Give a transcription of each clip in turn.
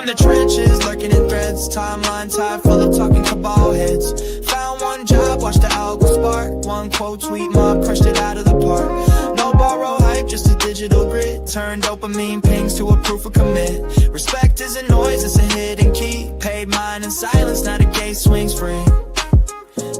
From the trenches, lurking in threads, timeline tied full of talking cabal heads. Found one job, watched the algo spark. One quote, tweet mob, crushed it out of the park. No borrow hype, just a digital grid. Turned dopamine pings to a proof of commit. Respect isn't noise, it's a hidden key. Paid mine in silence, now the gate swings free.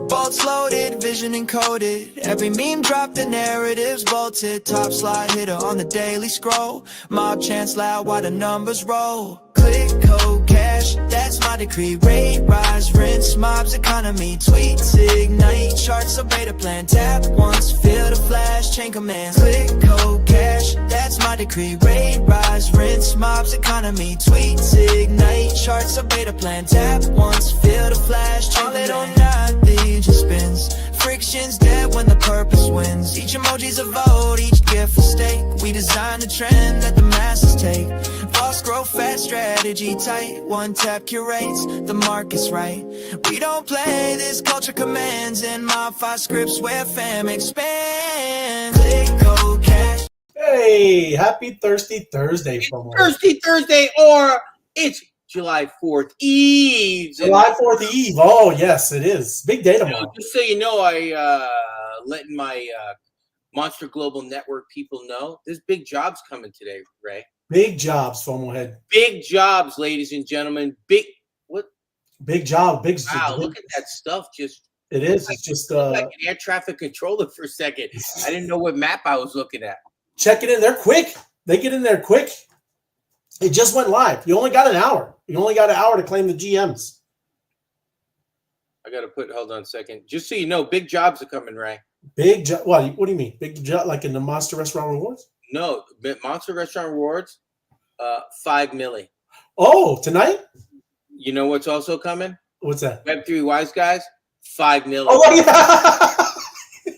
Bolts loaded, vision encoded. Every meme dropped, the narratives bolted. Top slide hitter on the daily scroll. Mob chants loud while the numbers roll. Click, code, cash, that's my decree. Rate, rise, rinse, mobs, economy. Tweets, ignite, charts, a beta plan. Tap once, feel the flash, chain commands. Click, code, cash, that's my decree. Rate, rise, rinse, mobs, economy. Tweets, ignite, charts, a beta plan. Tap once, feel the flash, chain commands. All it or nothing just spins. Friction's dead when the purpose wins. Each emoji's a vote, each gift a stake. We design the trend that the masses take. Boss grow fast, strategy tight. One tap curates, the market's right. We don't play, this culture commands. In MOBFI scripts where fam expands. Click, code, cash. Hey, happy Thirsty Thursday from Thirsty Thursday, or it's July 4th Eve. July 4th Eve. Oh, yes, it is. Big day tomorrow. Just so you know, I letting my Monster Global Network people know there's big jobs coming today, Ray. Big jobs, FOMO head. Big jobs, ladies and gentlemen. Big job. Wow, look at that stuff. Just it is. It's just like an air traffic controller for a second. I didn't know what map I was looking at. Check it in. They're quick. They get in there quick. It just went live. You only got an hour. You only got an hour to claim the GMs. I got to hold on a second. Just so you know, big jobs are coming, Ray. Big job. What do you mean? Big job like in the Monster Restaurant Rewards? No, Monster Restaurant Rewards, 5 million. Oh, tonight? You know what's also coming? What's that? Web3 Wise Guys, 5 million. Oh, yeah.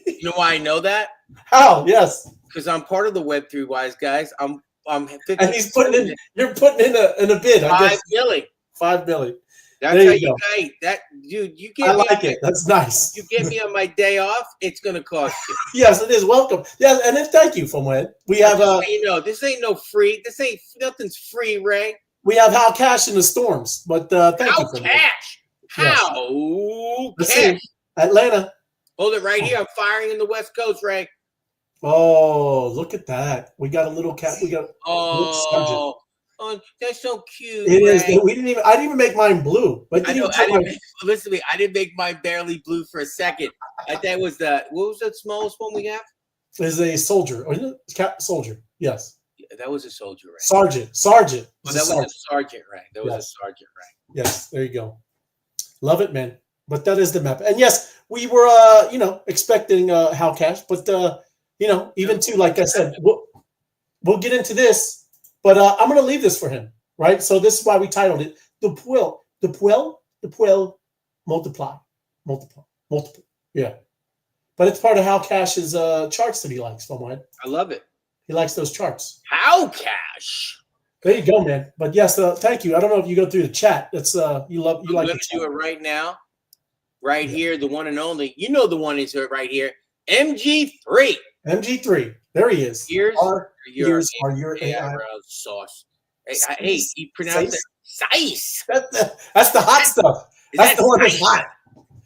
You know why I know that? How? Yes. Because I'm part of the Web3 Wise Guys. I'm 50. And he's putting in. You're putting in a bid. 5 million. 5 million. That's how you guys. That dude, you get. I like it. That's nice. You get me on my day off. It's gonna cost you. Yes, it is. Welcome. Yes, and then thank you, FOMO. We have you know, this ain't no free. This ain't nothing's free, Ray. We have How Cash in the Storms, but thank you for cash. Yes. How Let's cash? see. Atlanta. Hold it right here. I'm firing in the West Coast, Ray. Oh, look at that. We got a little cat. We got oh, that's so cute. It Ray. is. I didn't even make mine blue. But listen to me. I didn't make mine barely blue for a second. That was what was the smallest one we have? Is a soldier. Or is it cat soldier? Yes. Yeah, that was a soldier, right? Sergeant. Oh, that was a sergeant, right? That was a sergeant, right? Yes, there you go. Love it, man. But that is the map. And yes, we were expecting How Cash, but even too, like I said, we'll get into this. But I'm going to leave this for him, right? So this is why we titled it the Puell Multiple. Yeah. But it's part of How Cash's charts that he likes, FOMO. I love it. He likes those charts. How Cash. There you go, man. But yes, thank you. I don't know if you go through the chat. That's you like. I'm going to do it right now. Right here, the one and only. You know the one is right here. MG3. MG3. There he is. Here's your AI sauce. Hey, you pronounce it Sice. That's the hot stuff. That's the one that's hot.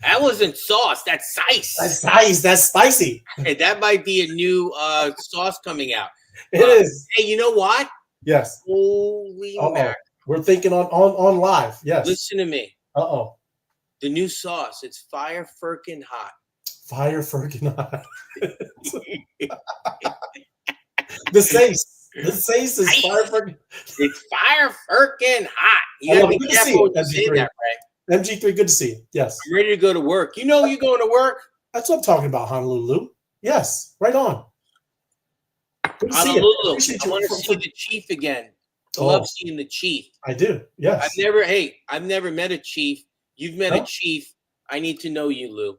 That wasn't sauce. That's Sice. That's Sice. That's spicy. Hey, that might be a new sauce coming out. It is. Hey, you know what? Yes. Holy mackerel. We're thinking on live. Yes. Listen to me. Uh-oh. The new sauce. It's fire firkin hot. Fire firkin hot. The Sace. The Sace is fire firkin. It's fire firkin hot. You gotta be careful when you say that, right? MG3, good to see you. Yes. I'm ready to go to work. You know you're going to work? That's what I'm talking about, Honolulu. Yes, right on. Good to see you. I want to see the chief again. I love seeing the chief. I do. Yes. I've never met a chief. You've met a chief. I need to know you, Lou.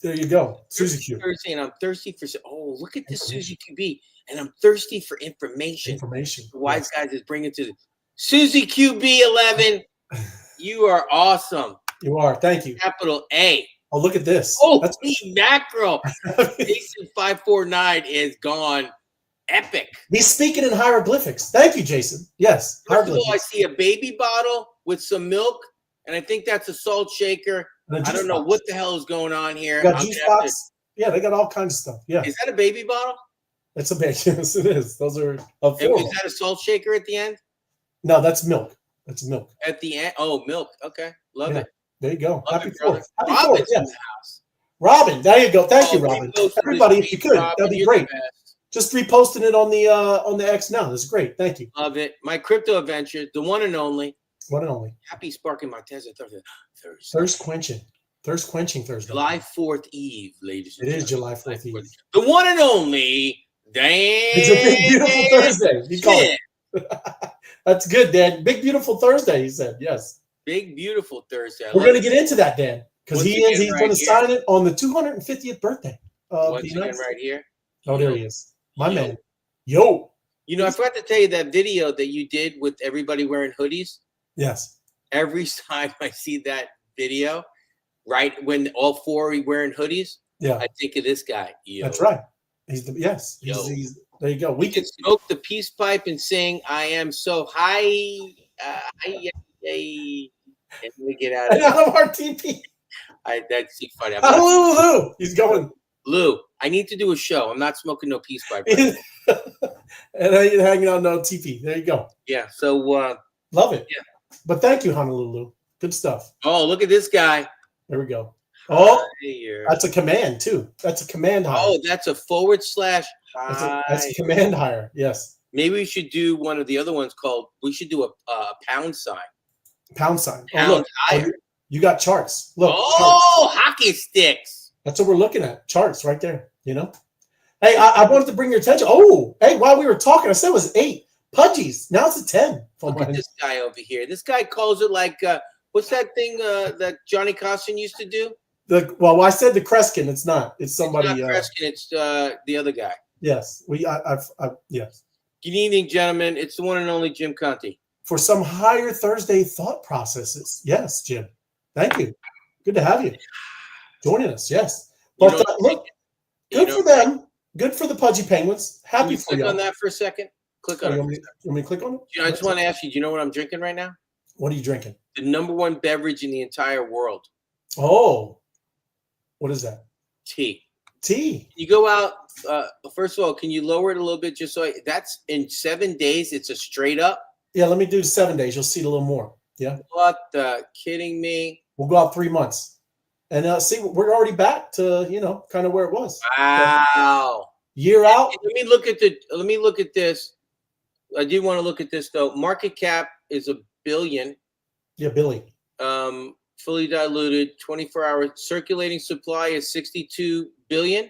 There you go. Suzy Q. Thursday, and I'm thirsty for. Oh, look at this Suzy QB, and I'm thirsty for information. The Wise Guys is bringing to Suzy QB11. You are awesome. You are. Thank you. Capital A. Oh, look at this. Oh, that's macro. Jason 549 is gone. Epic. He's speaking in hieroglyphics. Thank you, Jason. Yes. First of all, I see a baby bottle with some milk, and I think that's a salt shaker. I don't know what the hell is going on here. Got juice box. Yeah, they got all kinds of stuff. Yeah. Is that a baby bottle? It's a baby. Yes, it is. Those are. Is that a salt shaker at the end? No, that's milk. That's milk. At the end. Oh, milk. Okay. Love it. There you go. Love Happy it, brother. 4th. Happy Robin's 4th. Yes. in the house. Robin, there you go. Thank you, Robin. Everybody, if you could, Robin, that'd be you're great. the best. Just reposting it on the X now. That's great. Thank you. Love it. My crypto adventure, the one and only. One and only. Happy Sparking Montez Thursday. Thirst quenching. Thirst quenching Thursday. July 4th Eve, ladies and gentlemen. It is July 4th Eve. The one and only Dan. It's a big, beautiful Thursday. You call it. That's good, Dan. Big, beautiful Thursday, he said. Yes. Big, beautiful Thursday. We're going to get into that, Dan, because he's going to sign it on the 250th birthday of the United States. Right here. Oh, there he is. My man. Yo. You know, I forgot to tell you that video that you did with everybody wearing hoodies. Yes. Every time I see that video, right when all four are wearing hoodies, I think of this guy. Yo. That's right. He's there you go. We can smoke the peace pipe and sing "I am so high." And we get out of our TP. That's funny. Lou. He's going. Lou, I need to do a show. I'm not smoking no peace pipe. And I ain't hanging on no TP. There you go. Yeah. So love it. Yeah. But thank you, Honolulu. Good stuff. Oh, look at this guy. There we go. Oh, that's a command too. That's a command hire. Oh, that's a /. That's a command hire. Yes. Maybe we should do one of the other ones called. We should do a pound sign. Pound sign. Pound hire. You got charts. Look. Oh, charts. Hockey sticks. That's what we're looking at. Charts right there. You know. Hey, I wanted to bring your attention. Oh, hey, while we were talking, I said it was 8 pudgies. Now it's a 10. Look at this guy over here. This guy calls it like what's that thing that Johnny Costin used to do? Well, I said the Kreskin. It's not. It's somebody. It's not Kreskin. It's the other guy. Yes. Yes. Good evening, gentlemen. It's the one and only Jim Conti. For some higher Thursday thought processes. Yes, Jim. Thank you. Good to have you joining us. Yes. But look, good for them. Good for the Pudgy Penguins. Happy for you. Click on that for a second. Click on it. You want me to click on it? I just want to ask you, do you know what I'm drinking right now? What are you drinking? The #1 beverage in the entire world. Oh. What is that? Tea. Tea. You go out, first of all, can you lower it a little bit just so that's in 7 days, it's a straight up? Yeah, let me do 7 days. You'll see it a little more. Yeah. What the kidding me? We'll go out 3 months. And see, we're already back to, kind of where it was. Wow. Year out. Let me look at this. I do want to look at this though. Market cap is $1 billion. Yeah, Billy. Fully diluted, 24-hour circulating supply is 62 billion.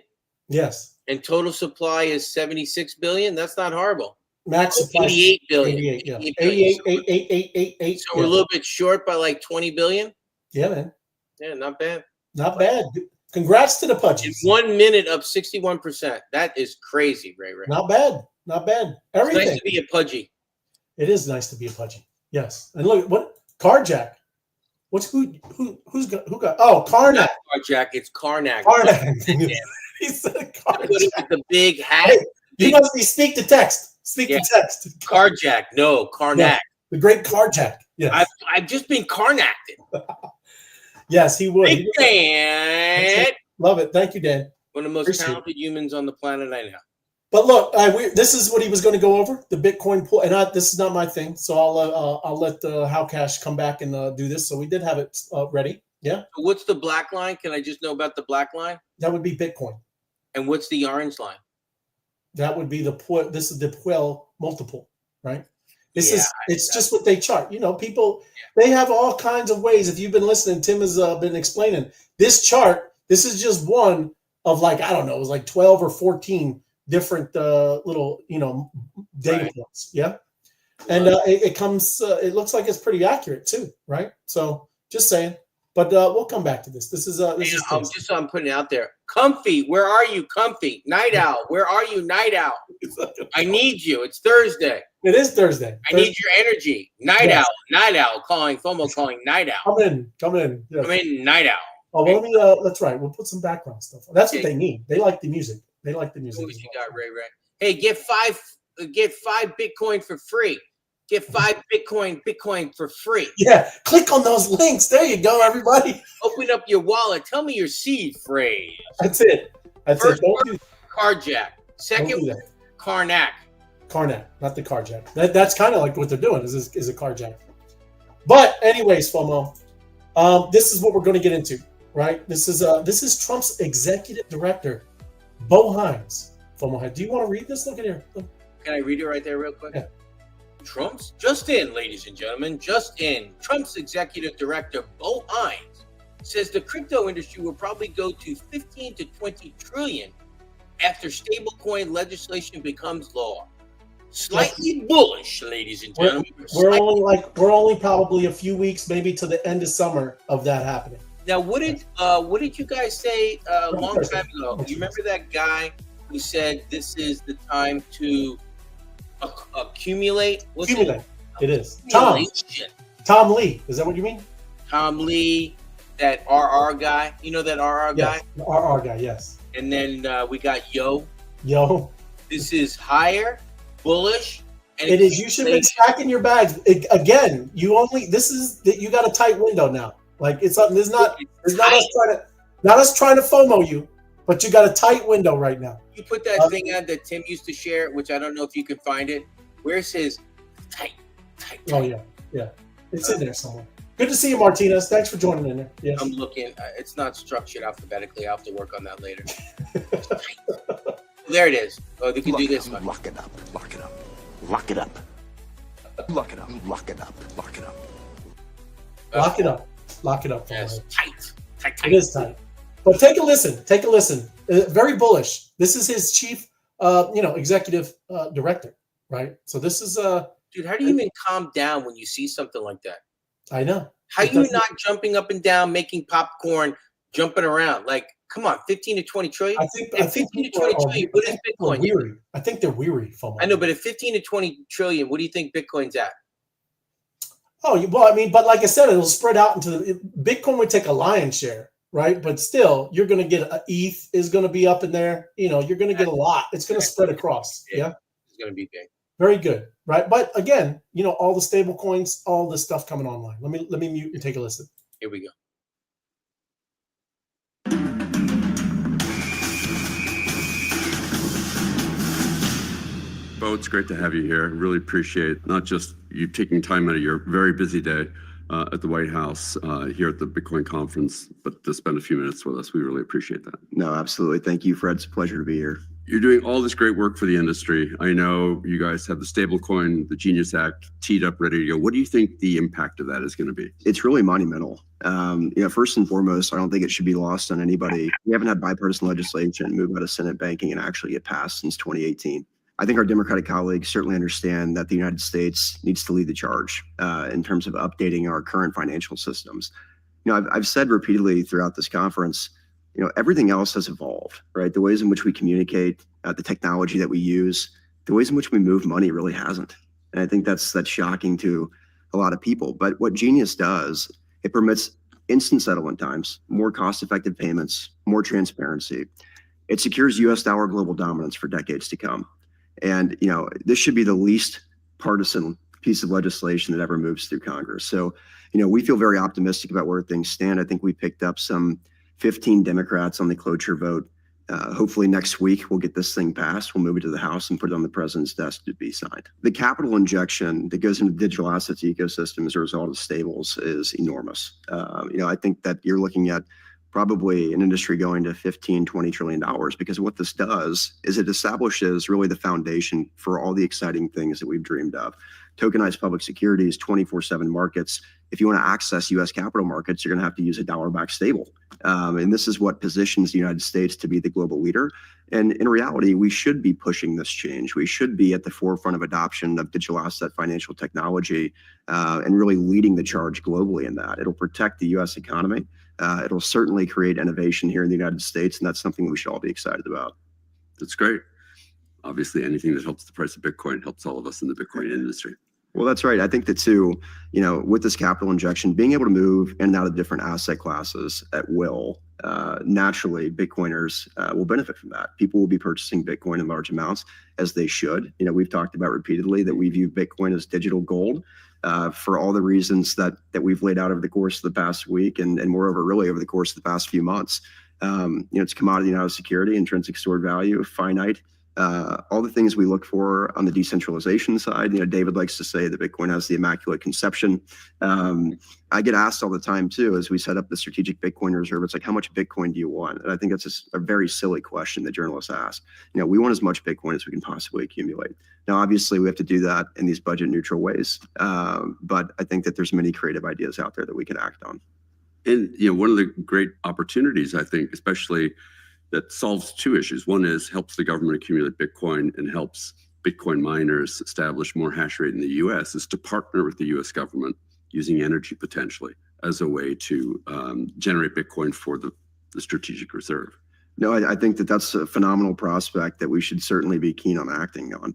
Yes. And total supply is 76 billion. That's not horrible. Max supply 88 billion. 88, yeah. 88. So we're a little bit short by like 20 billion. Yeah, man. Yeah, not bad. Not bad. Congrats to the Pudgies. In 1 minute, up 61%. That is crazy, Ray. Not bad. Not bad. Everything. It's nice to be a Pudgy. It is nice to be a Pudgy. Yes. And look, what Carjack. Who's got? Oh, Karnak. Carjack. It's Karnak. Karnak. He said Carjack. With the big hat. Hey, you must be speak to text. Speak to text. Carjack. No, Karnak. Yeah, the great Carjack. Yes. I've just been Karnaked. Yes, he would. Big fan. Love it. Thank you, Dan. One of the most talented humans on the planet I know. But look, this is what he was going to go over, the Bitcoin pool. And this is not my thing, so I'll let How Cash come back and do this. So we did have it ready. Yeah. So what's the black line? Can I just know about the black line? That would be Bitcoin. And what's the orange line? That would be this is the Puell Multiple, right? It's just what they chart. People, they have all kinds of ways. If you've been listening, Tim has been explaining this chart. This is just one of I don't know, it was like 12 or 14 different little data points. Yeah. And it comes it looks like it's pretty accurate too, right? So just saying. But we'll come back to this. I'm putting it out there. Comfy, where are you? Comfy. Night Owl, where are you? Night Owl. I need you. It's Thursday. It is Thursday. I need your energy. Night Owl calling. FOMO calling. Night Owl. Come in. Yes. Come in, Night Owl. Oh, well, that's right. We'll put some background stuff. That's what they need. They like the music. They like the music. What you got, Ray? Hey, get five Bitcoin for free. Get 5 Bitcoin for free. Yeah, click on those links. There you go, everybody. Open up your wallet. Tell me your seed phrase. That's it. First word, carjack. Second word, Karnak. Karnak, not the carjack. That's kind of like what they're doing is a carjack. But anyways, FOMO, this is what we're going to get into, right? This is Trump's executive director, Bo Hines. FOMO, do you want to read this? Look at here. Look. Can I read it right there real quick? Yeah. Trump's just in, ladies and gentlemen, just in. Trump's executive director, Bo Hines, says the crypto industry will probably go to 15 to 20 trillion after stablecoin legislation becomes law. Slightly bullish, ladies and gentlemen. We're only probably a few weeks, maybe to the end of summer of that happening. Now, what did you guys say a long time ago? You remember that guy who said this is the time to accumulate? Accumulate. It is. Tom Lee. Is that what you mean? Tom Lee, that RR guy. You know that RR guy? The RR guy, yes. And then we got Yo. This is higher, bullish. And it is. You should be stacking your bags. You got a tight window now. Like it's something. It's not us trying to FOMO you, but you got a tight window right now. You put that thing on that Tim used to share, which I don't know if you can find it. Where's his tight? Oh yeah. It's in there somewhere. Good to see you, Martinez. Thanks for joining in there. Yes. I'm looking. It's not structured alphabetically. I'll have to work on that later. There it is. Oh, they can do this one. Lock it up. Lock it up. Lock it up. Lock it up. Lock it up. Lock it up. Lock it up. Lock it up. Yes. Tight. It is tight. But take a listen. Very bullish. This is his chief, executive director, right? So this is dude. How do you even calm down when you see something like that? I know. How are you not jumping up and down, making popcorn, jumping around? Like, come on, 15 to 20 trillion. I think 15 to 20 trillion. What is Bitcoin? Weary. I think they're weary. FOMO. I know, but at 15 to 20 trillion, what do you think Bitcoin's at? Oh, well, I mean, but like I said, it'll spread out into Bitcoin would take a lion's share, right? But still, you're going to get ETH is going to be up in there. You're going to get a lot. It's going to spread across. Yeah, it's going to be big. Very good, right? But again, all the stable coins, all this stuff coming online. Let me mute and take a listen. Here we go. Bo, it's great to have you here. I really appreciate not just you taking time out of your very busy day at the White House here at the Bitcoin conference, but to spend a few minutes with us. We really appreciate that. No, absolutely. Thank you, Fred. It's a pleasure to be here. You're doing all this great work for the industry. I know you guys have the stablecoin, the Genius Act teed up, ready to go. What do you think the impact of that is going to be? It's really monumental. First and foremost, I don't think it should be lost on anybody. We haven't had bipartisan legislation move out of Senate banking and actually get passed since 2018. I think our Democratic colleagues certainly understand that the United States needs to lead the charge in terms of updating our current financial systems. I've said repeatedly throughout this conference, everything else has evolved, right? The ways in which we communicate, the technology that we use, the ways in which we move money really hasn't. And I think that's shocking to a lot of people. But what Genius does, it permits instant settlement times, more cost-effective payments, more transparency. It secures U.S. dollar global dominance for decades to come. And, this should be the least partisan piece of legislation that ever moves through Congress. So, we feel very optimistic about where things stand. I think we picked up some 15 Democrats on the cloture vote. Hopefully next week we'll get this thing passed. We'll move it to the House and put it on the president's desk to be signed. The capital injection that goes into the digital assets ecosystem as a result of stables is enormous. I think that you're looking at probably an industry going to $15, $20 trillion, because what this does is it establishes really the foundation for all the exciting things that we've dreamed of. Tokenized public securities, 24/7 markets. If you want to access U.S. capital markets, you're going to have to use a dollar-backed stable. And this is what positions the United States to be the global leader. And in reality, we should be pushing this change. We should be at the forefront of adoption of digital asset financial technology and really leading the charge globally in that. It'll protect the U.S. economy. It'll certainly create innovation here in the United States, and that's something we should all be excited about. That's great. Obviously, anything that helps the price of Bitcoin helps all of us in the Bitcoin industry. Well, that's right. I think that too, with this capital injection, being able to move in and out of different asset classes at will, naturally, Bitcoiners will benefit from that. People will be purchasing Bitcoin in large amounts, as they should. We've talked about repeatedly that we view Bitcoin as digital gold for all the reasons that we've laid out over the course of the past week, and moreover, really over the course of the past few months. It's commodity, not a security, intrinsic stored value, finite. All the things we look for on the decentralization side. David likes to say that Bitcoin has the immaculate conception. I get asked all the time too, as we set up the strategic Bitcoin reserve, it's like, how much Bitcoin do you want? And I think that's just a very silly question that journalists ask. We want as much Bitcoin as we can possibly accumulate. Now, obviously, we have to do that in these budget neutral ways. But I think that there's many creative ideas out there that we can act on. And one of the great opportunities, I think, especially that solves two issues. One is helps the government accumulate Bitcoin and helps Bitcoin miners establish more hash rate in the US, is to partner with the US government using energy potentially as a way to generate Bitcoin for the strategic reserve. No, I think that that's a phenomenal prospect that we should certainly be keen on acting on.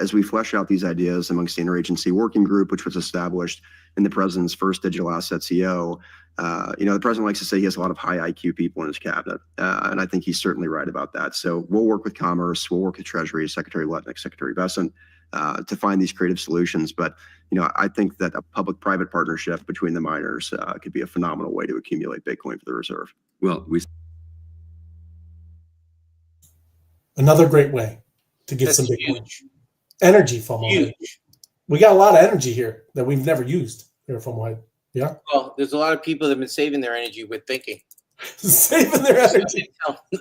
As we flesh out these ideas amongst the interagency working group, which was established in the president's first digital assets EO, the president likes to say he has a lot of high IQ people in his cabinet, and I think he's certainly right about that. So we'll work with Commerce, we'll work with Treasury, Secretary Letnick, Secretary Bessent, to find these creative solutions. But I think that a public-private partnership between the miners could be a phenomenal way to accumulate Bitcoin for the reserve. Well, Another great way to get some Bitcoin. Huge. Energy from Huge. We got a lot of energy here that we've never used here from White. Yeah. Well, there's a lot of people that have been saving their energy with thinking. Saving their energy.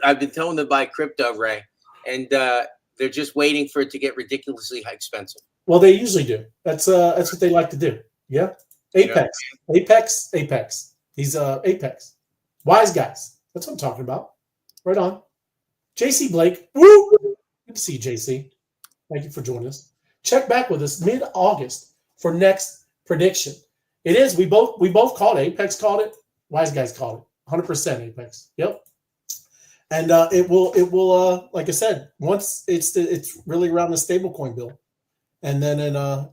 I've been telling them to buy crypto, Ray, and they're just waiting for it to get ridiculously expensive. Well, they usually do. That's what they like to do. Yeah. Apex. Apex. These Apex. Wise guys. That's what I'm talking about. Right on. JC Blake. Woo! Good to see you, JC. Thank you for joining us. Check back with us mid-August for next prediction. It is. We both called it. Apex called it. Wise guys called it. 100% Apex. Yep. And it will like I said, once it's really around the stablecoin bill, and then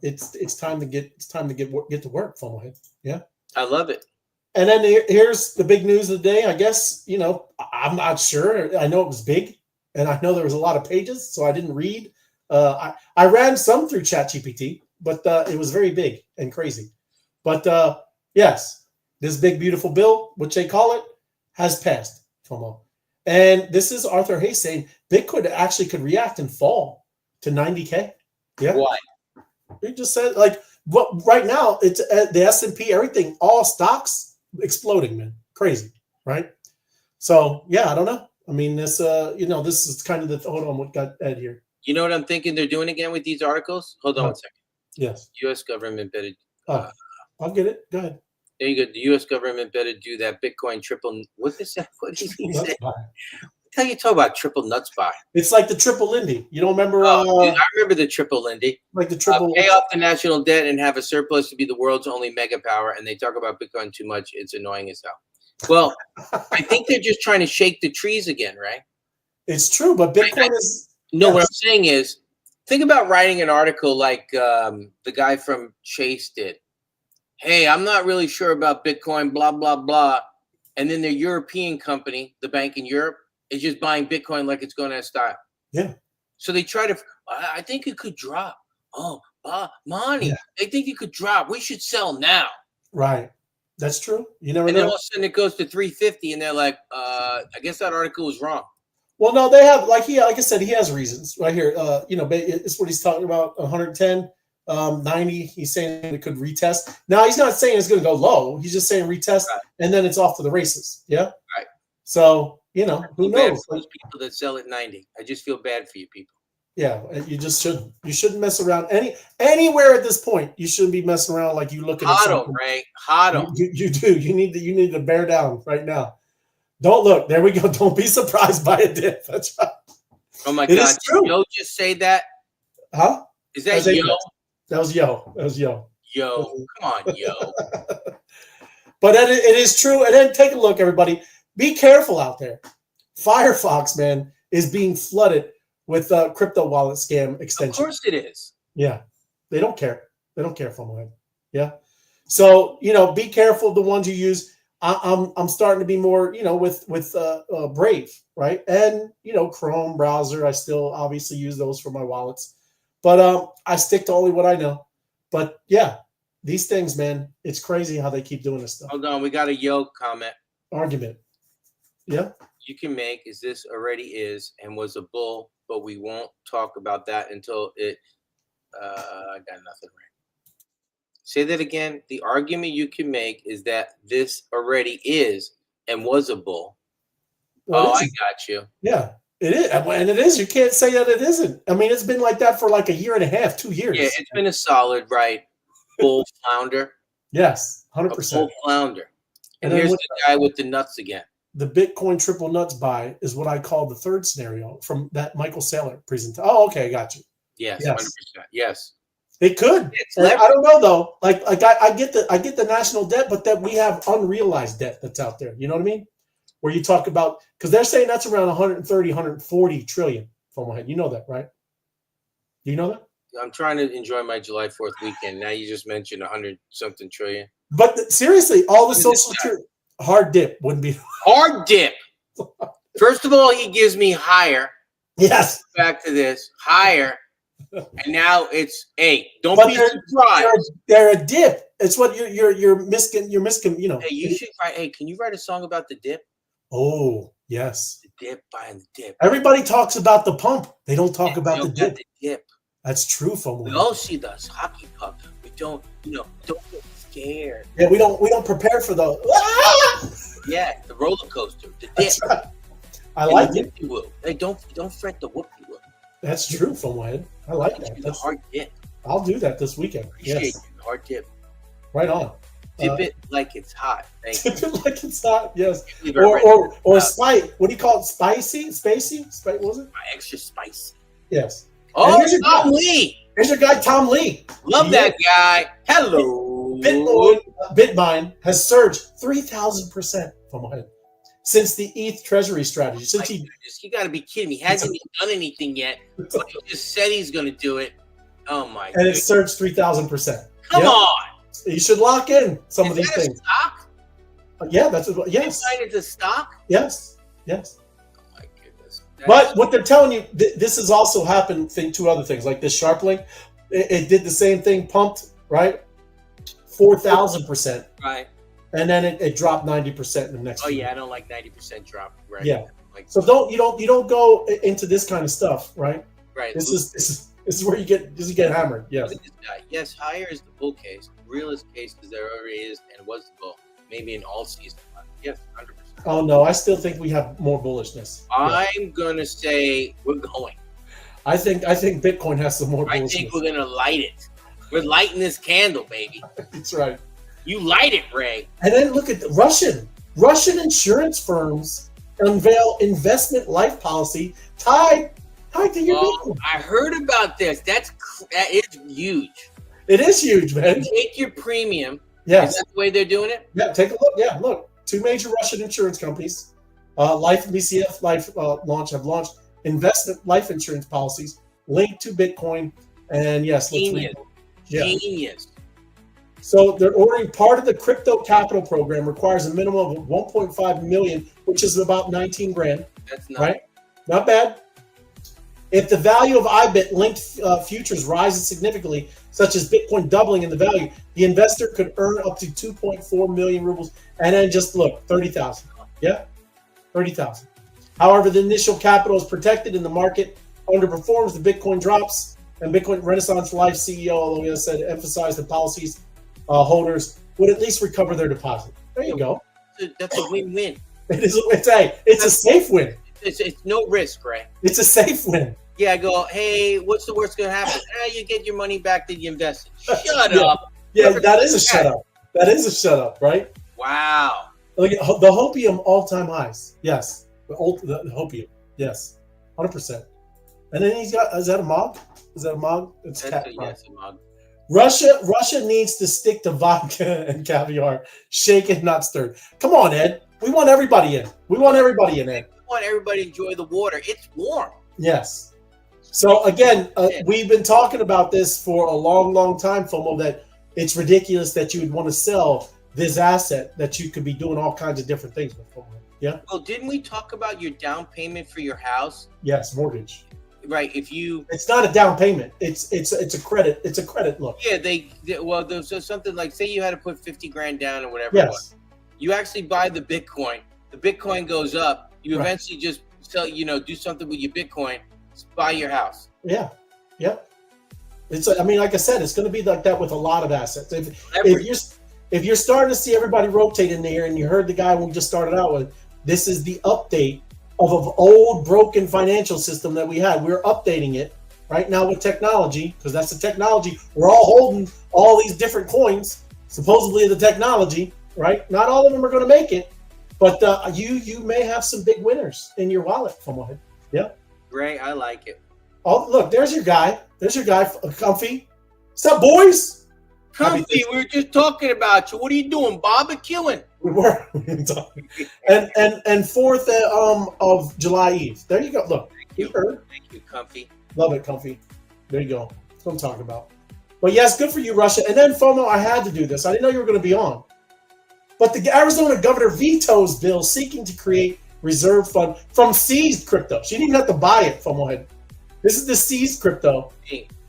it's time to get to work. Funnelhead. Yeah. I love it. And then here's the big news of the day. I guess I'm not sure. I know it was big, and I know there was a lot of pages, so I didn't read. I ran some through ChatGPT, but it was very big and crazy. But yes, this big beautiful bill, which they call it, has passed. FOMO. And this is Arthur Hayes saying Bitcoin actually could react and fall to 90K. Yeah. Why? He just said right now it's the S&P, everything, all stocks exploding, man. Crazy, right? So yeah, I don't know. I mean, this this is kind of the hold on, what got Ed here. You know what I'm thinking they're doing again with these articles? Hold on 1 second. Yes. U.S. government better. I'll get it. Go ahead. There you go. The U.S. government better do that Bitcoin triple. What is that? What did he say? What the hell you talk about triple nuts by? It's like the triple Lindy. You don't remember? Dude, I remember the triple Lindy. Like the triple. Pay off the national debt and have a surplus to be the world's only mega power. And they talk about Bitcoin too much. It's annoying as hell. Well, I think they're just trying to shake the trees again, right? It's true, but Bitcoin is. No, yes. What I'm saying is, think about writing an article like the guy from Chase did. Hey, I'm not really sure about Bitcoin, blah, blah, blah. And then the European company, the bank in Europe, is just buying Bitcoin like it's going out of style. Yeah. So they try to, I think it could drop. Oh, money. Yeah. They think it could drop. We should sell now. Right. That's true. You never know. And then all of a sudden it goes to 350 and they're like, I guess that article was wrong. Well, no, they have, like I said, he has reasons right here. It's what he's talking about, 110. 90, he's saying it could retest. Now, he's not saying it's going to go low. He's just saying retest, right. And then it's off to the races. Yeah? Right. So, who knows? Those people that sell at 90. I just feel bad for you people. Yeah, you just shouldn't. You shouldn't mess around anywhere at this point. You shouldn't be messing around like you looking at something. Ray. Hodl. You do. You need to bear down right now. Don't look. There we go. Don't be surprised by a dip. That's right. Oh, my God. Did Yo just say that? Huh? Is that Yo? That was Yo. Yo, come on, Yo. But it is true. And then take a look, everybody. Be careful out there. Firefox, man, is being flooded with crypto wallet scam extensions. Of course it is. Yeah. They don't care. They don't care, FOMO. Yeah. So, be careful of the ones you use. I'm starting to be more, with Brave, right? And, Chrome browser. I still obviously use those for my wallets. But I stick to only what I know. But yeah, these things, man, it's crazy how they keep doing this stuff. Hold on, we got a comment. Argument. Yeah. You can make is this already is and was a bull, but we won't talk about that until it. I got nothing right. Say that again. The argument you can make is that this already is and was a bull. Well, I got you. Yeah, it is. And it is. You can't say that it isn't. I mean, it's been like that for like a year and a half, 2 years. Yeah, it's been a solid, right? Bull flounder. Yes, 100%. Bull flounder. And then here's the guy with the nuts again. The Bitcoin triple nuts buy is what I call the third scenario from that Michael Saylor presentation. Oh, okay, I got you. Yes, Yes. 100%. Yes. It could. I don't know though. Like I get the national debt, but that we have unrealized debt that's out there. You know what I mean? Where you talk about, because they're saying that's around 130, 140 trillion from my head. You know that, right? Do you know that? I'm trying to enjoy my July 4th weekend. Now you just mentioned 100-something trillion. But seriously, all the social security hard dip wouldn't be hard dip. First of all, he gives me higher. Yes. Back to this higher. And now it's don't but be surprised. They're a dip. It's what you're missing. Hey, you should write. Hey, can you write a song about the dip? Oh yes, the dip buying the dip. Everybody talks about the pump. They don't talk about the dip. That's true, FOMO. We all see the hockey puck. We don't, don't get scared. Yeah, we don't prepare for the. Yeah, the roller coaster, the dip. That's right. I like it. Hey, don't fret the whoopie whoop. That's true, FOMO. I like that. That's hard dip. I'll do that this weekend. Appreciate yes. you, hard dip. Right on. Dip it like it's hot. Dip it like it's hot. Yes. Or spice. What do you call it? Spicy? What was it? Extra spicy. Yes. Oh, Tom Lee. Here's your guy, Tom Lee. Love that guy. Hello. BitMine has surged 3,000% from my head since the ETH treasury strategy. Since you got to be kidding me. He hasn't even done anything yet. But he just said he's going to do it. Oh my! And it surged 3,000%. Come on! You should lock in some of these things. Stock? Yeah, that's yes. It's a stock. Yes. Oh my goodness! But what they're telling you, this has also happened. Two other things like this sharp link. It did the same thing, pumped right, 4,000%. Right. And then it dropped 90% in the next. Oh yeah, I don't like 90% drop. Right. Yeah. So you don't go into this kind of stuff, right? Right. This is where you get hammered. Yes. Look at this guy. Yes, higher is the bull case. Realist case is there already is and was the bull. Maybe in all season. Yes, 100%. Oh no, I still think we have more bullishness. I'm gonna say we're going. I think Bitcoin has some more bullishness. I think we're gonna light it. We're lighting this candle, baby. That's right. You light it, Ray. And then look at the Russian insurance firms unveil investment life policy tied to your Bitcoin. I heard about this. That is huge. It is huge, man. Take your premium. Yes. Is that the way they're doing it? Yeah, take a look. Yeah, look. 2 major Russian insurance companies, Life and BCF Life have launched investment life insurance policies linked to Bitcoin. And yes, Genius. Genius. So they're ordering part of the crypto capital program requires a minimum of 1.5 million, which is about 19 grand. That's not right. Not bad. If the value of IBIT linked futures rises significantly, such as Bitcoin doubling in the value, the investor could earn up to 2.4 million rubles. And then just look, 30,000. Yeah, 30,000. However, the initial capital is protected and the market underperforms. The Bitcoin drops, and Bitcoin Renaissance Life CEO, although he said, emphasized the policies holders would at least recover their deposit. There you go. That's a win-win. It's a safe win. It's no risk, right? It's a safe win. Yeah, I go, hey, what's the worst going to happen? You get your money back that you invested. Shut up. Yeah, that is a shut up. That is a shut up, right? Wow. Look at the Hopium all-time highs. Yes. The Hopium. Yes. 100%. And then he's got, is that a MOG? Is that a MOG? It's a MOG. Russia needs to stick to vodka and caviar, shaken, not stirred. Come on, Ed. We want everybody in. We want everybody in, Ed. We want everybody to enjoy the water. It's warm. Yes. So again, we've been talking about this for a long, long time, FOMO, that it's ridiculous that you would want to sell this asset that you could be doing all kinds of different things with, FOMO. Yeah. Well, didn't we talk about your down payment for your house? Yes, mortgage. Right. If you, it's not a down payment. It's a credit. It's a credit look. Yeah. Well, there's something like, say you had to put 50 grand down or whatever. Yes. You actually buy the Bitcoin. The Bitcoin goes up. You Right. eventually just sell. Do something with your Bitcoin. Buy your house. Yeah. Yep. It's. I mean, like I said, it's going to be like that with a lot of assets. If you're starting to see everybody rotate in there, and you heard the guy we just started out with, this is the update of an old broken financial system that we had. We're updating it right now with technology, because that's the technology. We're all holding all these different coins, supposedly the technology, right? Not all of them are going to make it, but you may have some big winners in your wallet from what. Yeah. Great. I like it. Oh, look, there's your guy. There's your guy, Comfy. What's up, boys? Comfy, we were just talking about you. What are you doing? Barbecuing. We were talking. And 4th of July Eve. There you go. Look, you heard. Thank you, Comfy. Love it, Comfy. There you go. That's what I'm talking about. But yes, good for you, Russia. And then FOMO, I had to do this. I didn't know you were going to be on. But the Arizona governor vetoes bill seeking to create reserve fund from seized crypto. She didn't even have to buy it, FOMO head. This is the seized crypto.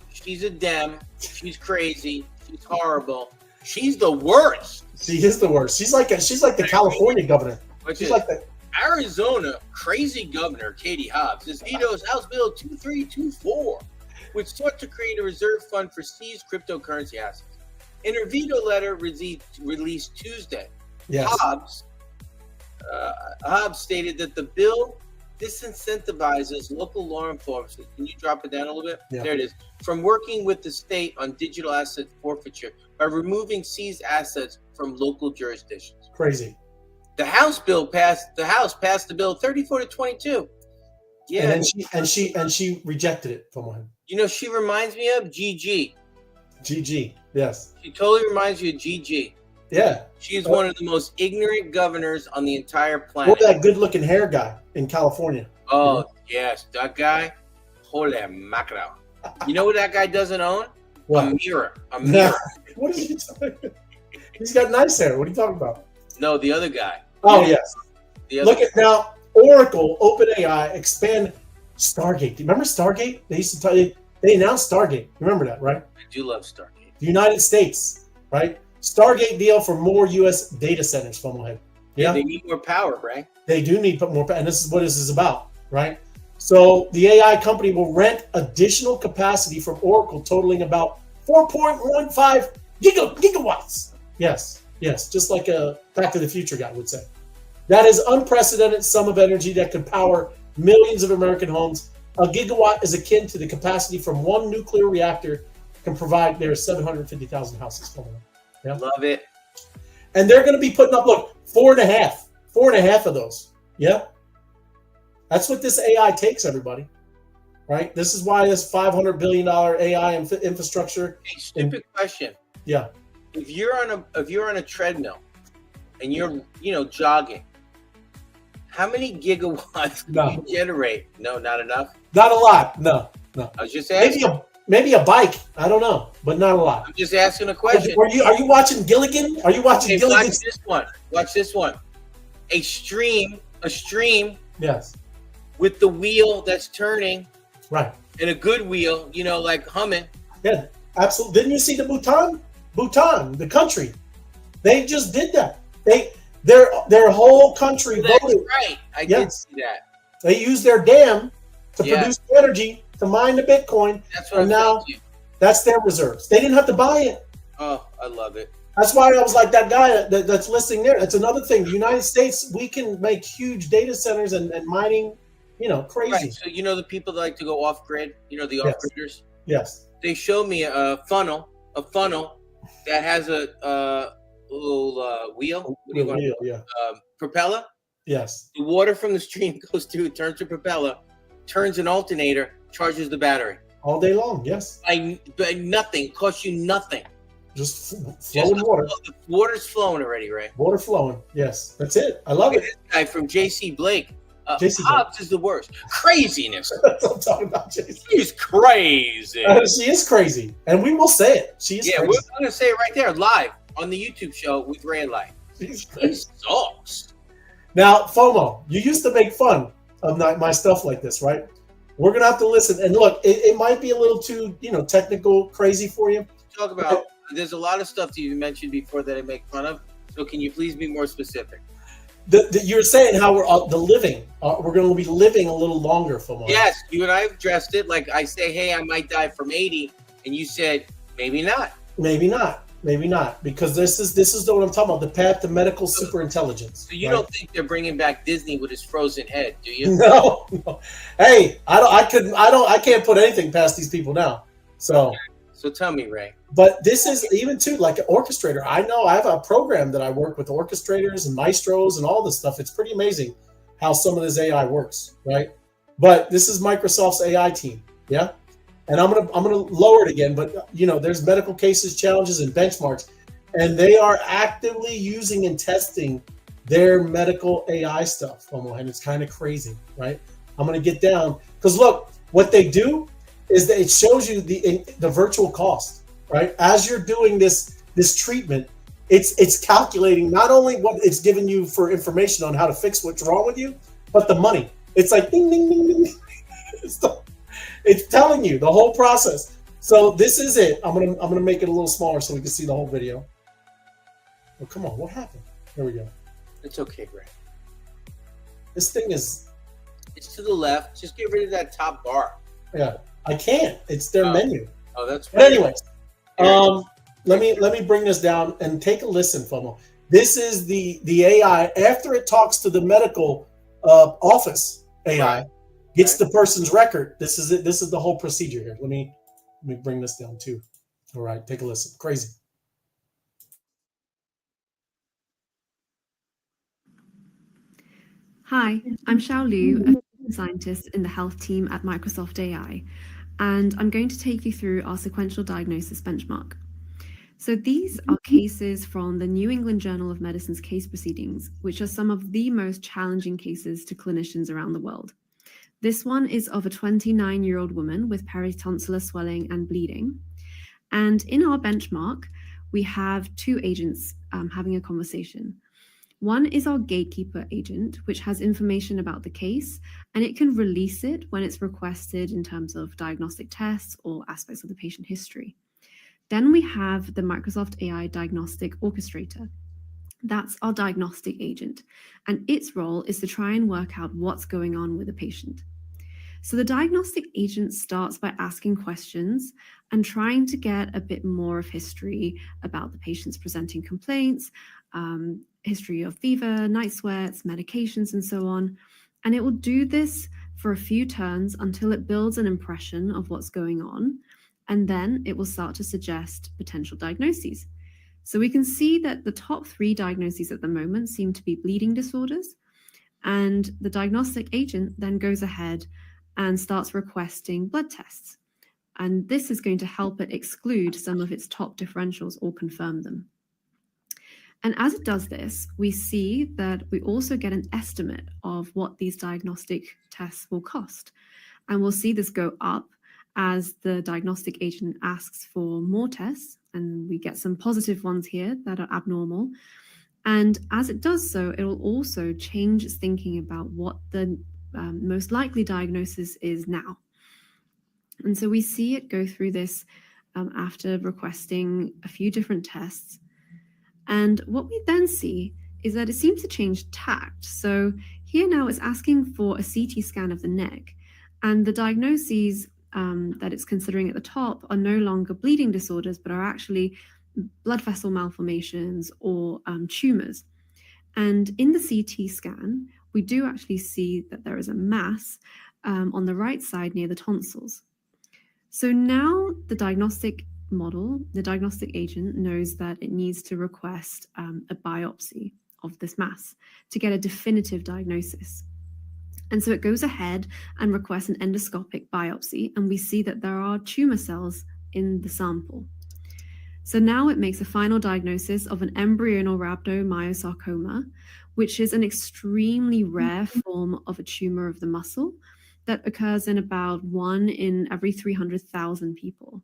She's a Dem. She's crazy. She's horrible. She's the worst. She is the worst. She's like the California governor. She's like the Arizona crazy governor Katie Hobbs. This vetoes House Bill 2324, which sought to create a reserve fund for seized cryptocurrency assets. In her veto letter released Tuesday, yes. Hobbs stated that the bill disincentivizes local law enforcement. Can you drop it down a little bit? Yeah. There it is. From working with the state on digital asset forfeiture by removing seized assets from local jurisdictions. Crazy. The House passed the bill 34-22. Yeah. And she rejected it from him. She reminds me of GG. GG. Yes. She totally reminds you of GG. Yeah. She is one of the most ignorant governors on the entire planet. Or that good-looking hair guy in California. Oh, yes. That guy. Holy mackerel. You know what that guy doesn't own? What? A mirror. A mirror. What is he talking about? He's got nice hair. What are you talking about? No, the other guy. Oh, yes. Look at now. Oracle, OpenAI, expand Stargate. Do you remember Stargate? They used to tell you, they announced Stargate. You remember that, right? I do love Stargate. The United States, right? Stargate deal for more U.S. data centers, from ahead. Yeah, they need more power, right? They do need more power, and this is what this is about, right? So the AI company will rent additional capacity from Oracle, totaling about 4.15 gigawatts. Yes, just like a Back to the Future guy would say. That is unprecedented sum of energy that could power millions of American homes. A gigawatt is akin to the capacity from one nuclear reactor can provide their 750,000 houses. Yeah. Love it. And they're going to be putting up, look, 4.5 of those. Yeah. That's what this AI takes, everybody. Right? This is why this $500 billion AI infrastructure. Hey, stupid question. Yeah. If you're on a treadmill and you're jogging, how many gigawatts can you generate? No, not enough. Not a lot. No. I was just asking. Maybe a bike. I don't know, but not a lot. I'm just asking a question. Are you watching Gilligan? Are you watching Gilligan? Watch this one. A stream. Yes. With the wheel that's turning. Right. And a good wheel, like humming. Yeah, absolutely. Didn't you see the Bhutan, the country? They just did that. Their whole country voted. That's right. I did see that. They used their dam to produce energy to mine the Bitcoin. That's what that's their reserves. They didn't have to buy it. Oh, I love it. That's why I was like that guy that's listing there. That's another thing. The United States, we can make huge data centers and mining, crazy. Right. So the people that like to go off grid, the off-gridders. Yes. They showed me a funnel that has a little wheel. Propeller. Yes. The water from the stream goes through, turns to propeller, turns an alternator, charges the battery. All day long, yes. But nothing, costs you nothing. Just flowing water. The water's flowing already, right? Water flowing, yes. That's it. I love it. This guy from JC Blake, JC. Hobbs is the worst. Craziness. That's what I'm talking about, JC. She's crazy. She is crazy, and we will say it. She is crazy. We're going to say it right there, live on the YouTube show with Ray and Light. She's She crazy. sucks. Now, FOMO, you used to make fun of my stuff like this, right? We're gonna have to listen. And look, it might be a little too, technical, crazy for you. Talk about. There's a lot of stuff that you mentioned before that I make fun of. So can you please be more specific? You're saying how we're we're going to be living a little longer, FOMO. Yes, you and I have addressed it. Like I say, hey, I might die from 80, and you said maybe not. Maybe not, because this is what I'm talking about, the path to medical superintelligence. So you right? don't think they're bringing back Disney with his frozen head, do you? No. Hey, I can't put anything past these people now. So tell me, Ray. But this is even too like an orchestrator. I know I have a program that I work with orchestrators and maestros and all this stuff. It's pretty amazing how some of this AI works, right? But this is Microsoft's AI team, yeah. And I'm gonna lower it again, but there's medical cases, challenges, and benchmarks, and they are actively using and testing their medical AI stuff, and it's kind of crazy, right? I'm gonna get down because look, what they do is that it shows you the virtual cost, right? As you're doing this treatment, it's calculating not only what it's giving you for information on how to fix what's wrong with you, but the money. It's like ding ding ding ding. It's telling you the whole process. So this is it. I'm gonna make it a little smaller so we can see the whole video. Oh, come on, what happened? Here we go. It's okay, Ray. This thing is. It's to the left. Just get rid of that top bar. Yeah, I can't. It's their menu. Oh, that's. But anyways, let me bring this down and take a listen, FOMO. This is the AI after it talks to the medical office AI. Right. Gets the person's record. This is it. This is the whole procedure here. Let me bring this down too. All right, take a listen. Crazy. Hi, I'm Xiao Liu, a scientist in the health team at Microsoft AI, and I'm going to take you through our sequential diagnosis benchmark. So these are cases from the New England Journal of Medicine's case proceedings, which are some of the most challenging cases to clinicians around the world. This one is of a 29-year-old woman with peritonsillar swelling and bleeding. And in our benchmark, we have two agents having a conversation. One is our gatekeeper agent, which has information about the case, and it can release it when it's requested in terms of diagnostic tests or aspects of the patient history. Then we have the Microsoft AI Diagnostic Orchestrator. That's our diagnostic agent, and its role is to try and work out what's going on with the patient. So the diagnostic agent starts by asking questions and trying to get a bit more of history about the patient's presenting complaints, history of fever, night sweats, medications, and so on. And it will do this for a few turns until it builds an impression of what's going on. And then it will start to suggest potential diagnoses. So we can see that the top 3 diagnoses at the moment seem to be bleeding disorders. And the diagnostic agent then goes ahead and starts requesting blood tests. And this is going to help it exclude some of its top differentials or confirm them. And as it does this, we see that we also get an estimate of what these diagnostic tests will cost. And we'll see this go up as the diagnostic agent asks for more tests, and we get some positive ones here that are abnormal. And as it does so, it will also change its thinking about what the most likely diagnosis is now. And so we see it go through this after requesting a few different tests. And what we then see is that it seems to change tact. So here now it's asking for a CT scan of the neck, and the diagnoses that it's considering at the top are no longer bleeding disorders, but are actually blood vessel malformations or tumors. And in the CT scan, we do actually see that there is a mass on the right side near the tonsils. So now the diagnostic model, the diagnostic agent, knows that it needs to request a biopsy of this mass to get a definitive diagnosis. And so it goes ahead and requests an endoscopic biopsy, and we see that there are tumor cells in the sample. So now it makes a final diagnosis of an embryonal rhabdomyosarcoma, which is an extremely rare form of a tumor of the muscle that occurs in about 1 in every 300,000 people.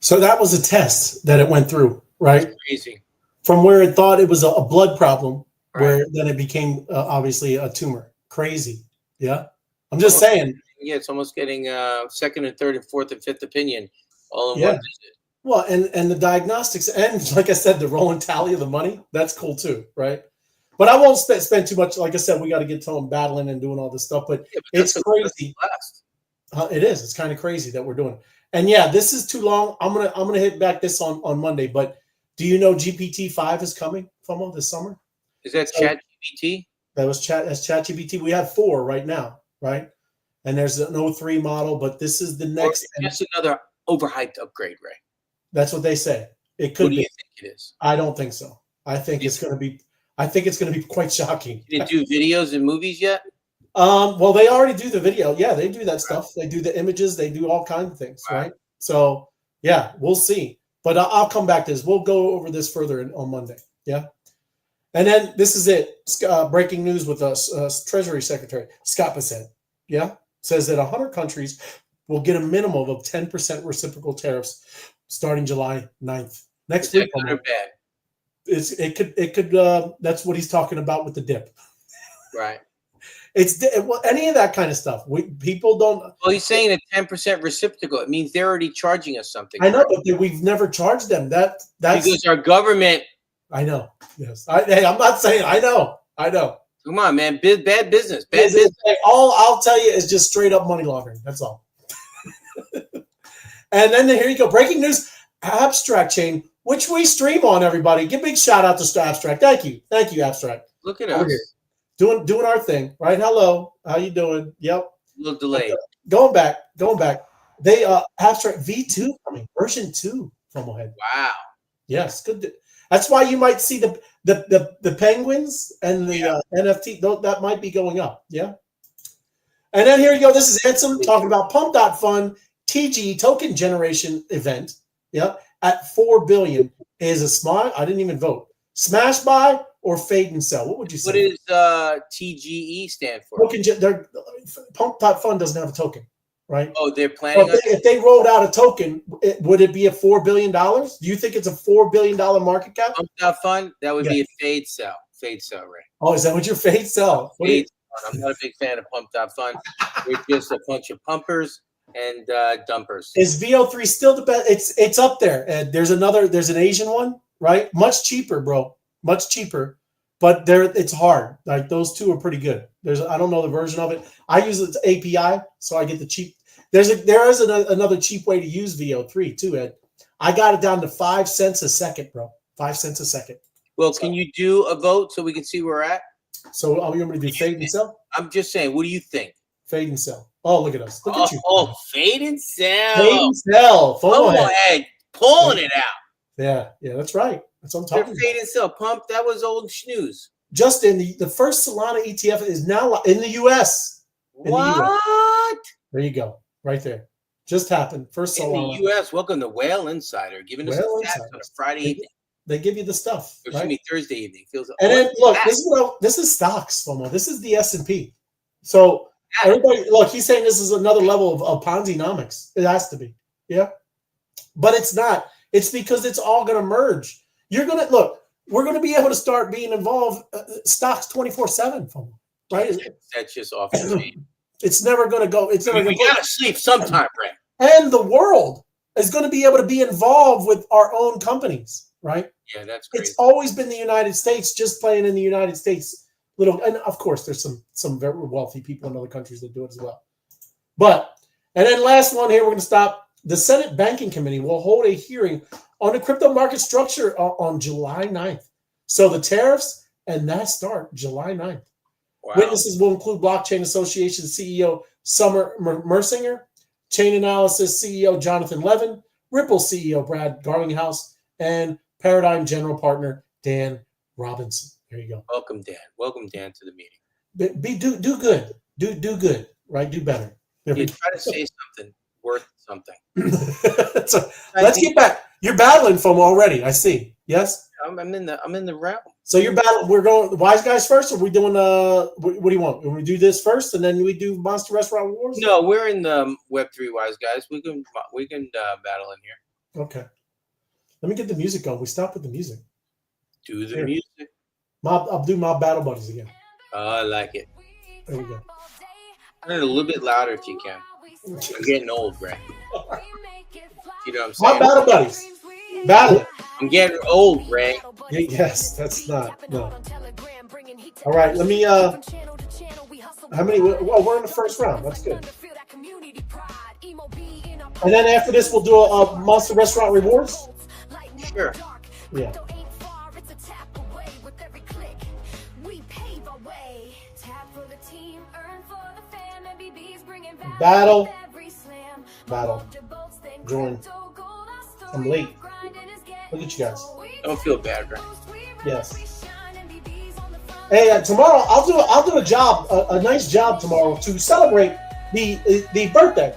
So that was a test that it went through, right? That's crazy. From where it thought it was a blood problem, Right. where then it became obviously a tumor. Crazy. Yeah. I'm just saying. Yeah, it's almost getting second and third and fourth and fifth opinion all in Yeah. one visit. Well, and the diagnostics, and like I said, the rolling tally of the money, that's cool too, right? But I won't spend too much. Like I said, we got to get to them battling and doing all this stuff, but Yeah, it's that's crazy. last. It is. It's kind of crazy that we're doing it. And yeah, this is too long. I'm gonna hit back this on Monday. But do you know GPT-5 is coming from this summer? Is that So- ChatGPT? That's ChatGPT. We have 4 right now, right? And there's an 03 model, but this is the Or next. just another overhyped upgrade, Ray? That's what they say. It What could do be. you think it is? I don't think so. I think it's going to be. I think it's going to be quite shocking. Did it do videos and movies yet? Well, they already do the video. Yeah, they do that stuff. They do the images. They do all kinds of things, right? So yeah, we'll see. But I'll come back to this. We'll go over this further on Monday. Yeah. And then this is it. Breaking news with us. Treasury Secretary Scott Bessent. Yeah, says that 100 countries will get a minimum of 10% reciprocal tariffs starting July 9th. Next Is that week. good or bad? It could. That's what he's talking about with the dip. Right. It's any of that kind of stuff. People don't. Well, he's saying a 10% reciprocal. It means they're already charging us something. I know, but we've never charged them. That's because our government. I know. Yes. Hey, I'm not saying. I know. Come on, man. Bad business. Bad It's- business. all I'll tell you is just straight up money laundering. That's all. And then here you go. Breaking news: Abstract Chain, which we stream on. Everybody, give a big shout out to Abstract. Thank you, Abstract. Look at Over us. here. Doing our thing, right? Hello, how you doing? Yep. A little delayed. Going back. They Abstract V2 coming, version 2 from ahead. Wow. Yes, good. That's why you might see the penguins and the NFT. That might be going up. Yeah. And then here you go. This is Handsome talking about Pump.Fund TG token generation event. Yeah, at 4 billion is a smart. I didn't even vote. Smash buy or fade and sell. What would you say? What does TGE stand for? Pump.Fund doesn't have a token, right? Oh, they're planning on. If they rolled out a token, would it be a $4 billion? Do you think it's a $4 billion market cap? Pump.Fund? That would be a fade sell. Fade sell, Ray. Oh, is that what your fade sell? Fade sell. I'm not a big fan of Pump.Fund. We're just a bunch of pumpers and dumpers. Is VO3 still the best? It's up there. There's an Asian one, right? Much cheaper, bro. Much cheaper. But it's hard. Like those two are pretty good. I don't know the version of it. I use it API, so I get the cheap. There is another cheap way to use VO3 too, Ed. I got it down to 5 cents a second, bro. 5 cents a second. Well, can you do a vote so we can see where we're at? So are we going to do fade and sell? I'm just saying. What do you think? Fade and sell. Oh, look at us. Look at you. Oh, fade and sell. Fade and sell. Come on, Ed. Pulling it out. Yeah, that's right. That's what I'm They're talking fade about. and sell. Pump. That was old snooze. Justin, the first Solana ETF is now in the U.S. What? There you go. Right there. Just happened. First In Solana. the U.S., welcome to Whale Insider, giving us Whale the facts Insider. on a Friday evening. They give you the stuff. Or Right? excuse me, Thursday evening. Feels And then look, this is stocks, FOMO. This is the S&P. So everybody, look, he's saying this is another level of Ponzi-nomics. It has to be. Yeah. But it's not. It's because it's all going to merge. You're going to, look, we're going to be able to start being involved, stocks 24/7, FOMO, right? That's just off the chain. It's never going to go. It's never We going to gotta sleep sometime, Ray. And the world is going to be able to be involved with our own companies, right? Yeah, that's crazy. It's always been the United States, just playing in the United States. And of course, there's some very wealthy people in other countries that do it as well. And then last one here, we're going to stop. The Senate Banking Committee will hold a hearing on the crypto market structure on July 9th. So the tariffs and that start July 9th. Wow. Witnesses will include Blockchain Association CEO Summer Mersinger, Chain Analysis CEO Jonathan Levin, Ripple CEO Brad Garlinghouse, and Paradigm General Partner Dan Robinson. There you go. Welcome, Dan. Welcome, Dan, to the meeting. Do good. Do good. Right? Do better. You try to say something worth something. So let's get back. You're battling FOMO already. I see. Yes. I'm in the realm. So you're battle. We're going wise guys first, or we doing what do you want? When we do this first, and then we do Monster Restaurant Wars? No, we're in the Web3 wise guys. We can battle in here. Okay. Let me get the music on. We stop with the music. Do the Here. music. I'll do my battle buddies again. Oh, I like it. There we go. Turn it a little bit louder if you can. I'm getting old, Ray. You know what I'm My saying? battle buddies. Battle. I'm getting old, Ray. Yes, that's not no. All right, let me. How many? Well, we're in the first round. That's good. And then after this, we'll do a Monster Restaurant Rewards. Sure. Yeah. Battle. Battle. Join. I'm late. Look at you guys. Don't feel bad, Ray. Yes. Hey, tomorrow I'll do a job, a nice job tomorrow to celebrate the birthday,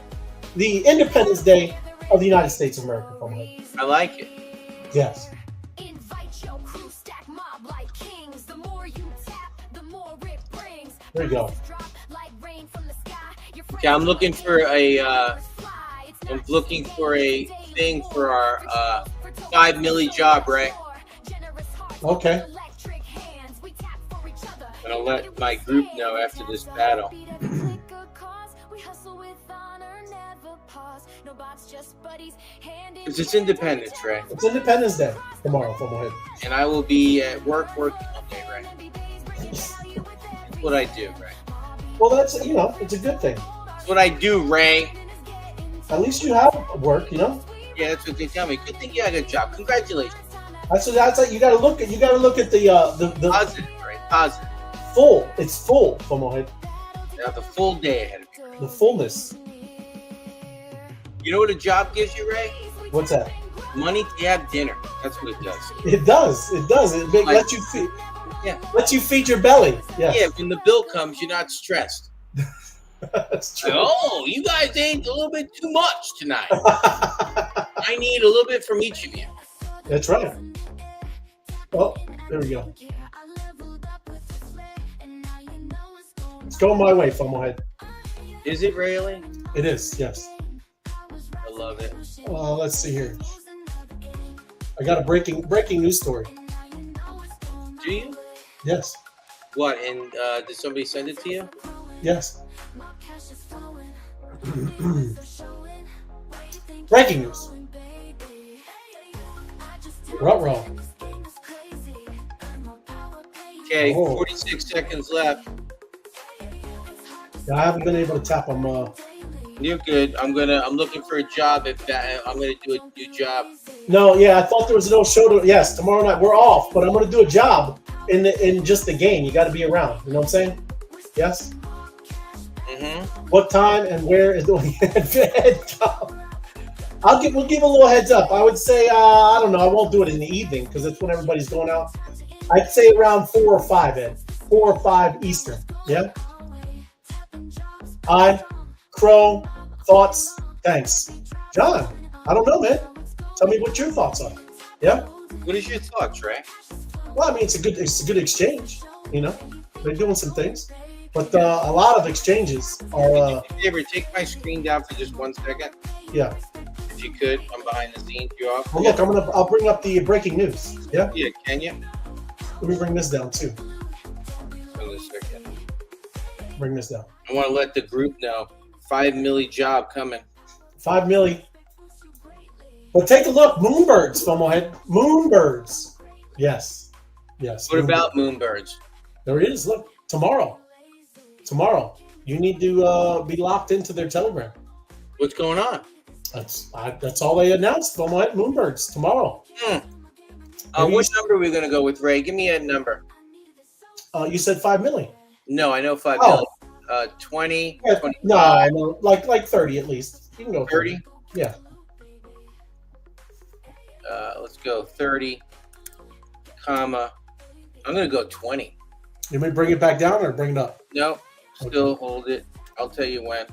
the Independence Day of the United States of America. I like it. Yes. There you go. Okay, I'm looking for a thing for our 5 milli job, Ray. Okay. And I'll let my group know after this battle. Because it's Independence, Ray. It's Independence Day tomorrow for my head. And I will be at work working all day, Ray. That's what I do, Ray. Well, that's it's a good thing. That's what I do, Ray. At least you have work, Yeah, that's what they tell me. Good thing you had a job. Congratulations. That's like you got to look at the Positive, Ray. Positive. full. It's full for my head. Now the full day ahead of you. The fullness. You know what a job gives you, Ray? What's that? Money to have dinner. That's what it does. It does. It does. Lets you feed. Yeah. Lets you feed your belly. Yes. Yeah, when the bill comes, you're not stressed. That's true. Oh, you guys ate a little bit too much tonight. I need a little bit from each of you. That's right. Oh, there we go. It's going my way, Fumblehead. Is it really? It is, yes. I love it. Let's see here. I got a breaking news story. Do you? Yes. What? And did somebody send it to you? Yes. Breaking news. Ruh-roh. Okay, Oh. 46 seconds left. Yeah, I haven't been able to tap them. You're good. I'm looking for a job. I'm gonna do a new job. No, yeah, I thought there was no show. Yes, tomorrow night we're off, but I'm going to do a job in just the game. You got to be around. You know what I'm saying? Yes. Mm-hmm. What time and where is the We'll give a little heads up. I would say I don't know. I won't do it in the evening because that's when everybody's going out. I'd say around 4 or 5, Ed. 4 or 5 Eastern. Yeah. Crow, thoughts, thanks. John, I don't know, man. Tell me what your thoughts are. Yeah? What is your thoughts, Ray? Well, I mean, it's a good exchange. They're doing some things. But a lot of exchanges are... Could you ever take my screen down for just 1 second? Yeah. If you could, I'm behind the scenes. You off? Well, look, I'll bring up the breaking news. Yeah? Yeah, can you? Let me bring this down, too. Hold on a second. Bring this down. I want to let the group know. 5 milli job coming. 5 milli. But take a look. Moonbirds, Fumblehead. Moonbirds. Yes. Yes. What about Moonbirds? There it is. Look. Tomorrow. You need to be locked into their Telegram. What's going on? That's all they announced. Fumblehead. Moonbirds. Tomorrow. What number are we going to go with, Ray? Give me a number. You said 5 milli. No, I know 5 Oh. milli. 20, Yeah, 25. no, like 30 at least. You can go 30? Yeah. Let's go 30, comma. I'm going to go 20. You may bring it back down or bring it up. No, still hold it. I'll tell you when.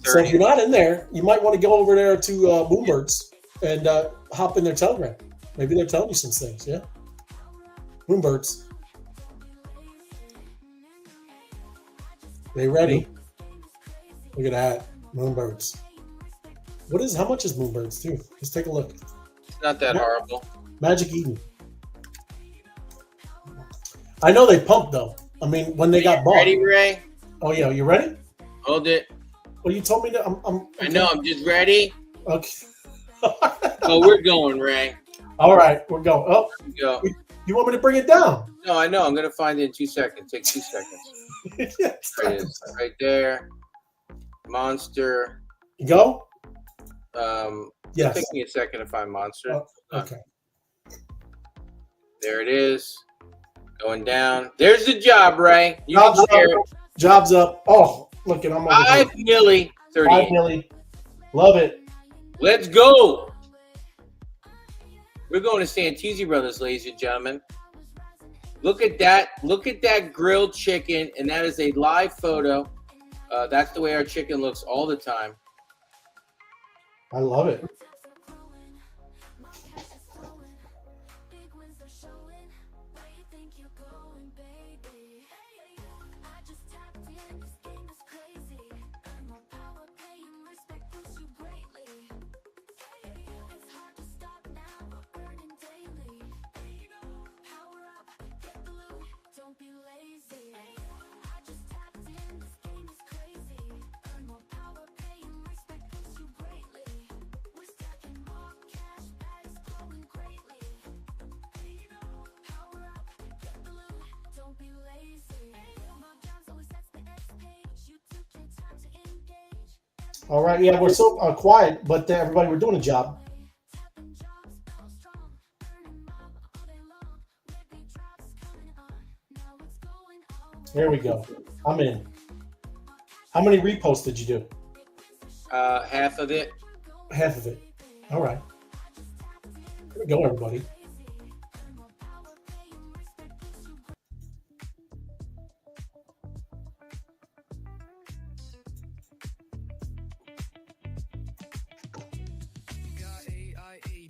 So if you're not in there, you might want to go over there to Moonbirds and hop in their Telegram. Maybe they're telling you some things. Yeah. Moonbirds. They ready? Look at that. Moonbirds. How much is Moonbirds too? Let's take a look. It's not that horrible. Magic Eden. I know they pumped though. I mean, when they got bought. Ready, Ray? Oh yeah, you ready? Hold it. Well, you told me to. I know. I'm just ready. Okay. Oh, we're going, Ray. All right, we're going. Oh, Go. you want me to bring it down? No, I know. I'm gonna find it in 2 seconds. Take 2 seconds. Yes. There it is. Right there. Monster. Go. Yes. Yes. Take me a second to find Monster. Oh, okay. There it is. Going down. There's the job, Ray. You Job's can share up. Job's up. Oh, look at I'm over 5 milli. 5 38. milli. Love it. Let's go. We're going to Santisi Brothers, ladies and gentlemen. Look at that. Look at that grilled chicken, and that is a live photo. That's the way our chicken looks all the time. I love it. All right, yeah, we're so quiet, but everybody, we're doing a job. There we go. I'm in. How many reposts did you do? Half of it. Half of it. All right. Here we go, everybody.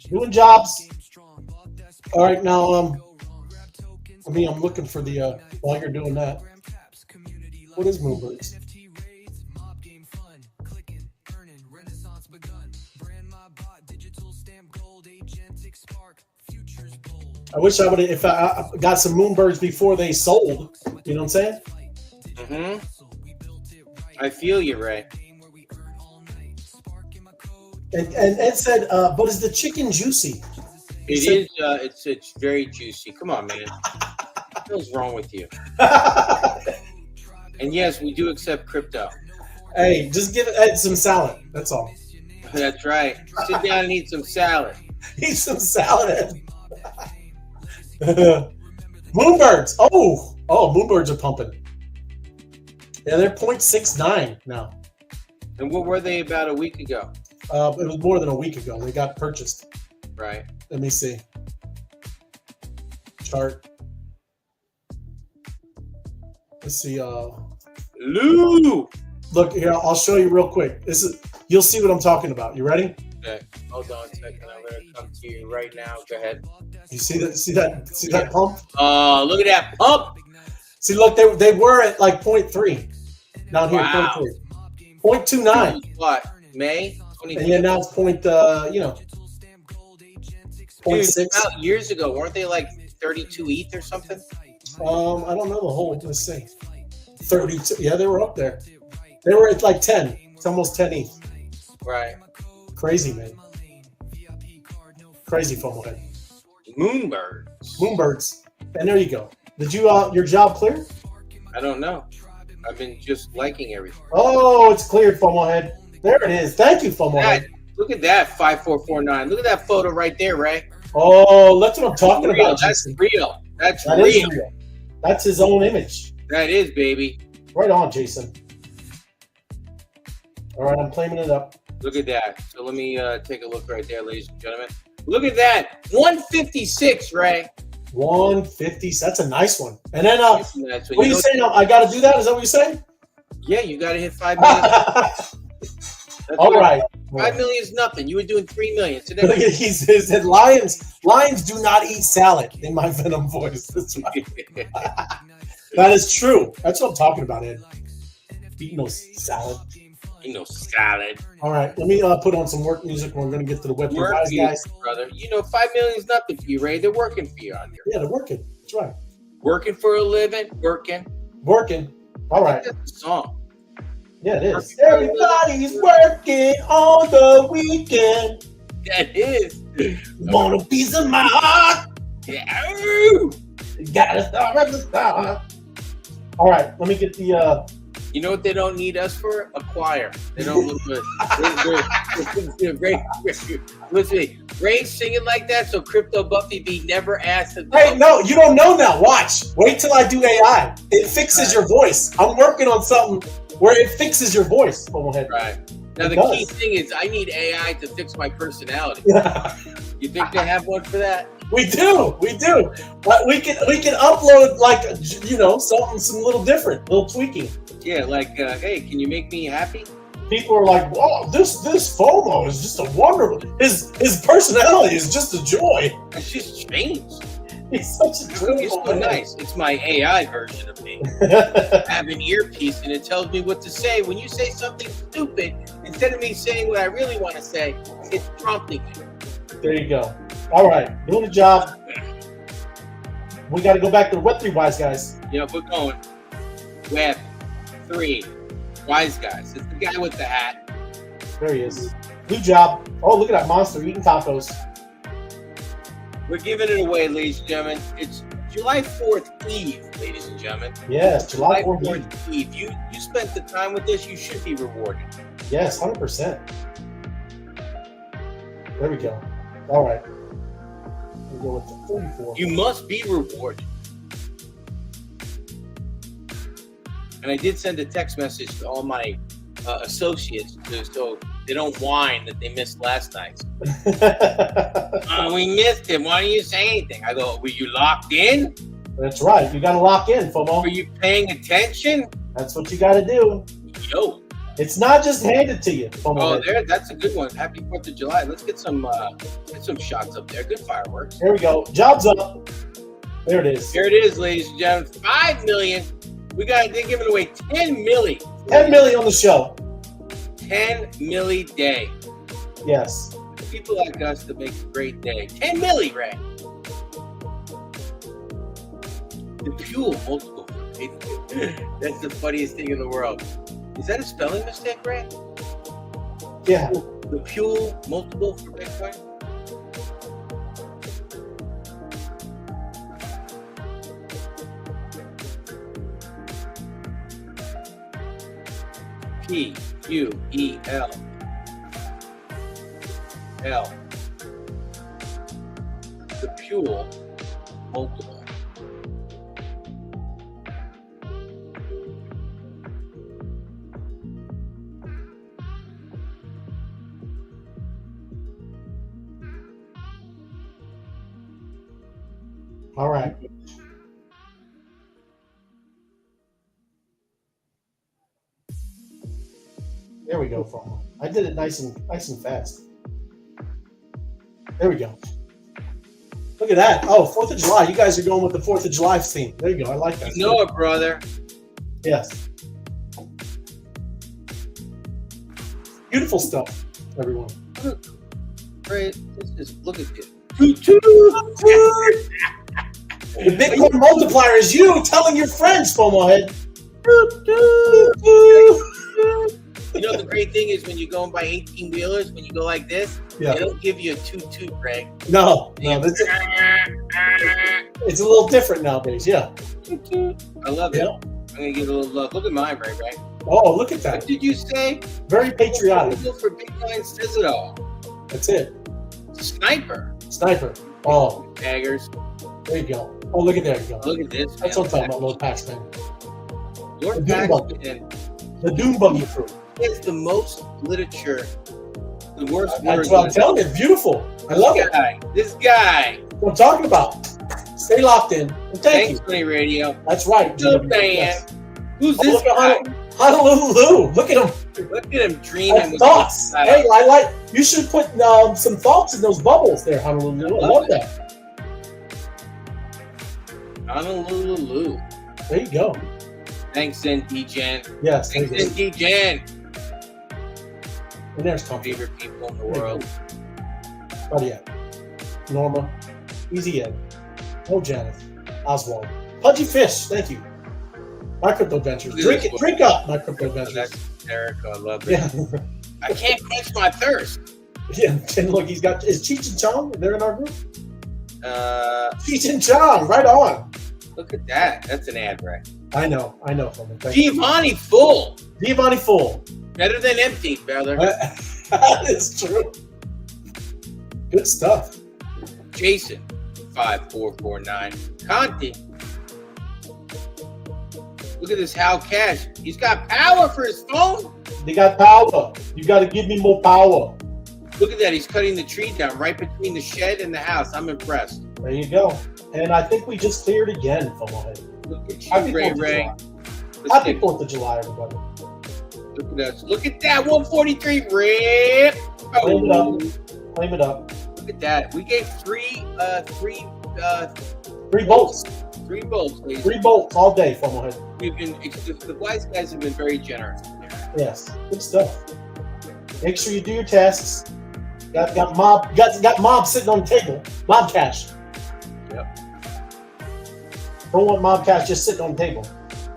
Doing jobs. All right, now I'm looking for the while you're doing that. What is Moonbirds? I wish I would have, if I got some Moonbirds before they sold. You know what I'm saying? Mm-hmm. I feel you, Ray. And Ed said, but is the chicken juicy? It is. It's very juicy. Come on, man. What's wrong with you? And yes, we do accept crypto. Hey, just give Ed some salad. That's all. That's right. Sit down and eat some salad. Eat some salad, Ed. Moonbirds. Oh, Moonbirds are pumping. Yeah, they're 0.69 now. And what were they about a week ago? It was more than a week ago. They got purchased. Right. Let me see. Chart. Let's see. Lou. Look here. I'll show you real quick. You'll see what I'm talking about. You ready? Okay. Hold on a second. I'm gonna come to you right now. Go ahead. You see that? See that pump? Oh, look at that pump. See, look, they were at like 0.3 down here. Wow. 0.29. What? May 22? And yeah, now it's 0.6. Dude, about years ago, weren't they like 32 ETH or something? I don't know the whole. Let's see. 32. Yeah, they were up there. They were at like 10. It's almost 10 ETH. Right. Crazy, man. Crazy FOMO head. Moonbirds. And there you go. Did you your job clear? I don't know. I've been just liking everything. Oh, it's cleared, FOMO head. There it is. Thank you, FOMO head. Look at that 5449. Look at that photo right there, Ray. Oh, that's what I'm talking about. That's Jason. real. That is real. That's his own image. That is, baby. Right on, Jason. All right, I'm claiming it up. Look at that. So let me take a look right there, ladies and gentlemen. Look at that. 156, Ray. 150. That's a nice one. And then, what are you saying? I got to do that? Is that what you're saying? Yeah, you got to hit 5 minutes. All right. 5 million is nothing. You were doing 3 million. So Look at he said lions do not eat salad in my Venom voice. That's right. That is true. That's what I'm talking about, Ed. Eating no salad. Salad. All right, let me put on some work music. We're going to get to the web guys. Brother. 5 million is nothing for you, Ray. They're working for you out here. Yeah, they're working. That's right. Working for a living. Working. All right. That's the song. Yeah, it is. Everybody's working on the weekend. That is. Want a piece of my heart? Yeah. Gotta start at the start. All right, let me get the. You know what they don't need us for? A choir. They don't look good. Listen, Ray singing like that, so Crypto Buffy B never asked. Hey, no, you don't know now. Watch. Wait till I do AI. It fixes your voice. I'm working on something where it fixes your voice. Right. Now, the key thing is I need AI to fix my personality. You think they have one for that? We do. But we can upload some little different, little tweaking. Yeah, like, hey, can you make me happy? People are like, "Wow, this FOMO is just a wonderful. His personality is just a joy. It's just changed. He's such a joy. It's so nice. It's my AI version of me. I have an earpiece and it tells me what to say. When you say something stupid, instead of me saying what I really want to say, it's prompting me. There you go. All right, doing the job. We got to go back to the Web3 wise guys. Yeah, we're going. Web3 wise guys. It's the guy with the hat. There he is. New job. Oh, look at that monster eating tacos. We're giving it away, ladies and gentlemen. It's July 4th Eve, ladies and gentlemen. Yes, July 4th Eve. You spent the time with this, you should be rewarded. Yes, 100%. There we go. All right. We'll go with the 44. You must be rewarded. And I did send a text message to all my associates so they don't whine that they missed last night. We missed him. Why didn't you say anything? I go, were you locked in? That's right. You got to lock in, FOMO. Were you paying attention? That's what you got to do. Yo. It's not just handed to you, FOMO. Oh, that's a good one. Happy 4th of July. Let's get some shots up there. Good fireworks. There we go. Job's up. There it is. Here it is, ladies and gentlemen. 5 million. They're giving away 10 million. 10 million on the show. 10 milli day. Yes. People like us to make a great day. 10 milli, Ray. The Puell Multiple. That's the funniest thing in the world. Is that a spelling mistake, Ray? Yeah. The Puell Multiple for Bitcoin? Puell. The Puell Multiple. All right. There we go, FOMO. I did it nice and fast. There we go. Look at that. Oh, 4th of July. You guys are going with the 4th of July theme. There you go. I like that. You know it, brother. Yes. Beautiful stuff, everyone. Ray, look at this. The Bitcoin multiplier is you telling your friends, FOMO head. You know, the great thing is when you go and buy 18 wheelers, when you go like this, they don't give you a toot, Greg. No, it's a little different nowadays. Yeah. I love it. I'm gonna give it a little love. Look at mine, Ray. Oh, look at that. What did you say? Very patriotic. For Bitcoin says it all. That's it. Sniper. Oh, Daggers. there you go. Oh, look at there you go. Look at this. That's what I'm talking about, Lord Paxman. Lord Paxman. The Doom Buggy crew. It's the most literature. The worst word. That's what I'm telling you. Beautiful. I love it. This guy. What I'm talking about. Stay locked in. And thank you. Thanks, Funny Radio. That's right. Good man. Yes. Who's this guy? Honolulu. Look at him. Look at him dreaming with Thoughts. those Hey, I like. You should put some thoughts in those bubbles there, Honolulu. I love that. Honolulu. There you go. Thanks, ND-Gen. Yes. Thanks, ND-Gen. And there's Comfy. Favorite people in the world. Oh yeah. Norma. Easy Ed. Oh Janice. Oswald. Pudgy Fish. Thank you. My Crypto Ventures. Drink up, My Crypto Ventures. That's hysterical. I love it. Yeah. I can't quench my thirst. Yeah. And look, is Cheech and Chong? They're in our group. Cheech and Chong. Right on. Look at that. That's an ad, right? I know. Giovanni Full. Giovanni Full. Better than empty, brother. That is true. Good stuff. Jason, 5449. Conti. Look at this Hal Cash. He's got power for his phone. They got power. You got to give me more power. Look at that. He's cutting the tree down right between the shed and the house. I'm impressed. There you go. And I think we just cleared again from ahead. Look at you, Happy Ray 4th of Ray. July. Happy 4th of July, everybody. Look at us. Look at that. 143 rip. Claim it up. Claim it up. Look at that. We gave three bolts. 3 bolts, ladies. 3 bolts all day from ahead. The wise guys have been very generous. Yes. Good stuff. Make sure you do your tasks. Got mob sitting on the table. Mob cash. Yep. Don't want mob cash just sitting on the table.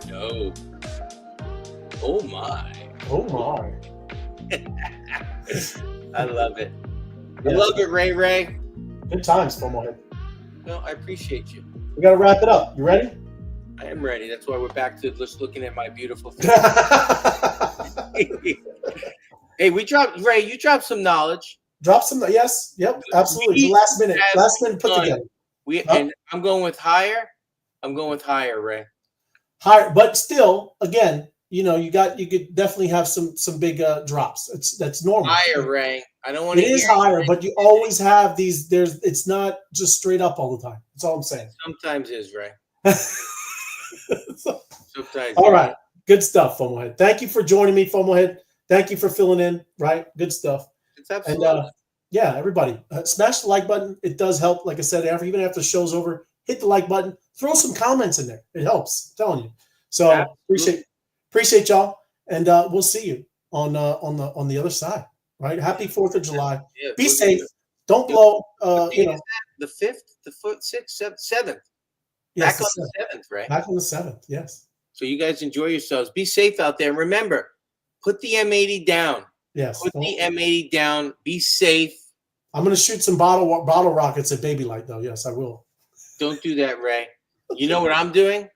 No. Oh my. Oh my. I love it. I Yes. love it, Ray Ray. Good times, Fomohead. No, I appreciate you. We got to wrap it up. You ready? I am ready. That's why we're back to just looking at my beautiful face. Hey, Ray, you dropped some knowledge. Drop some. Yes. Yep. Absolutely. The last minute put together. And I'm going with higher. I'm going with higher, Ray. Higher, but still, again, you could definitely have some big drops. That's normal. Higher, Ray. I don't want to. It is higher, but you always have these. It's not just straight up all the time. That's all I'm saying. Sometimes is, Ray. Sometimes. All right. Good stuff, Fomohead. Thank you for joining me, Fomohead. Thank you for filling in. Right. Good stuff. It's absolutely. And yeah, everybody, smash the like button. It does help. Like I said, even after the show's over, hit the like button. Throw some comments in there. It helps. I'm telling you. So appreciate y'all, and we'll see you on the other side. Right. Happy 4th of July. Yeah, be safe. Don't blow. The 5th, the 6th, 7th. Yes, Back on the 7th, right? Back on the 7th. Yes. So you guys enjoy yourselves. Be safe out there. And remember, put the M80 down. Yes. Put the M80 down. Be safe. I'm gonna shoot some bottle rockets at Baby Light though. Yes, I will. Don't do that, Ray. You know what I'm doing?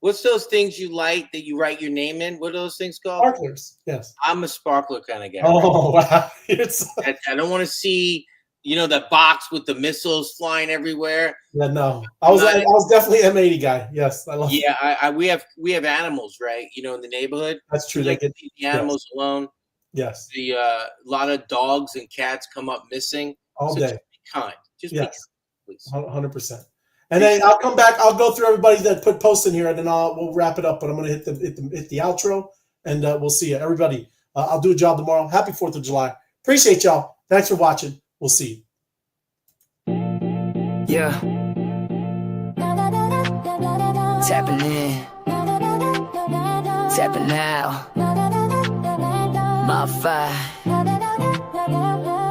What's those things you light that you write your name in? What are those things called? Sparklers. Yes. I'm a sparkler kind of guy. Oh wow. I don't want to see, the box with the missiles flying everywhere. Yeah, no. I was definitely M80 guy. Yes, I love. Yeah, we have animals, right? In the neighborhood. That's true. They get the animals alone. Yes. A lot of dogs and cats come up missing all day. Just be kind. Just be kind, please. 100%. And then I'll come back. I'll go through everybody that put posts in here, and then we'll wrap it up. But I'm going to hit the outro, and we'll see you, everybody. I'll do a job tomorrow. Happy 4th of July. Appreciate y'all. Thanks for watching. We'll see you. Yeah. Tapping in. Tapping now. MOBFI.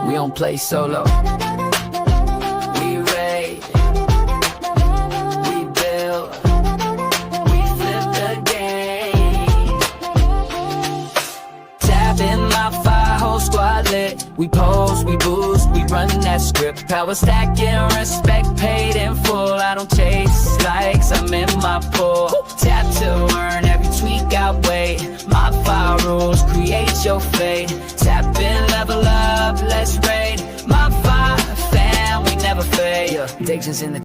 We don't play solo. We raid. We build. We flip the game. Tapping MOBFI, whole squad lit. We pose, we boost, we run that script. Power stacking, respect paid in full. I don't chase likes, I'm in my pool. Tap to earn, every tweak outweigh. MOBFI rules, create your fate. Tap in, level up, let's raid. MOBFI fam, we never fade. Yeah, Diction's in the